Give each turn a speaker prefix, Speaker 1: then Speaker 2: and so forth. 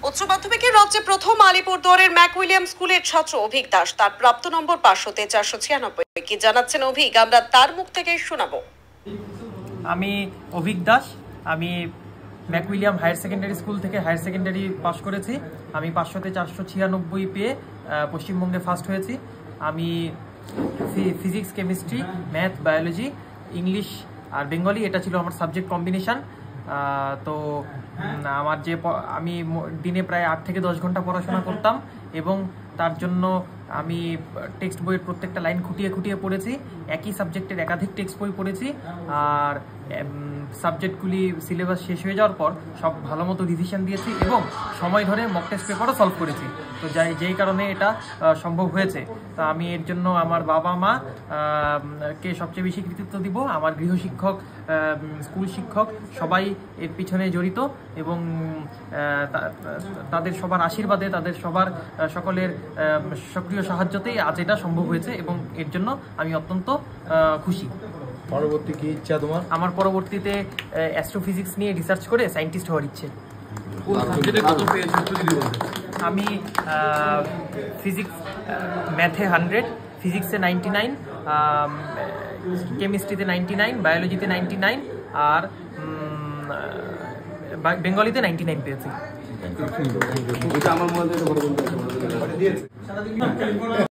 Speaker 1: উচ্চ মাধ্যমিকের রাজ্যে প্রথম আলিপুরদুয়ারের ম্যাকউইলিয়াম স্কুলের ছাত্র অভিক দাস তার প্রাপ্ত নম্বর 500-তে 496। কি জানাচ্ছেন অভিক, আমরা তার মুখ থেকে শোনাবো।
Speaker 2: আমি অভিক দাস, আমি ম্যাকউইলিয়াম হায়ার সেকেন্ডারি স্কুল থেকে হায়ার সেকেন্ডারি পাশ করেছি। আমি 500-তে 496 পেয়ে পশ্চিমবঙ্গে ফার্স্ট হয়েছি। আমি physics, chemistry, math, biology, English আর বেঙ্গলি এটা ছিল আমার সাবজেক্ট কম্বিনেশান। তো আমার আমি দিনে প্রায় 8 থেকে 10 ঘন্টা পড়াশোনা করতাম এবং তার জন্য আমি টেক্সট বইয়ের প্রত্যেকটা লাইন খুঁটিয়ে খুঁটিয়ে পড়েছি। একই সাবজেক্টের একাধিক টেক্সট বই পড়েছি আর সাবজেক্টগুলি সিলেবাস শেষ হয়ে যাওয়ার পর সব ভালো মতো রিভিশন দিয়েছি এবং সময় ধরে মক টেস্ট পেপারও সলভ করেছি। তো যেই কারণে এটা সম্ভব হয়েছে। তো আমি এর জন্য আমার বাবা মা কে সবচেয়ে বেশি কৃতিত্ব দিব। আমার গৃহশিক্ষক, স্কুল শিক্ষক সবাই এর পিছনে জড়িত এবং তাদের সবার আশীর্বাদে, তাদের সকলের সক্রিয় সাহায্যতেই আজ এটা সম্ভব হয়েছে এবং এর জন্য আমি অত্যন্ত খুশি।
Speaker 3: পরবর্তী কি ইচ্ছা তোমার?
Speaker 2: আমার পরবর্তীতে অ্যাস্ট্রোফিজিক্স নিয়ে রিসার্চ করে সায়েন্টিস্ট হওয়ার ইচ্ছে। আমি ফিজিক্স, ম্যাথে 100, ফিজিক্সে 99, কেমিস্ট্রিতে 99, বায়োলজিতে 99 আর বেঙ্গলিতে 99 পেয়েছি।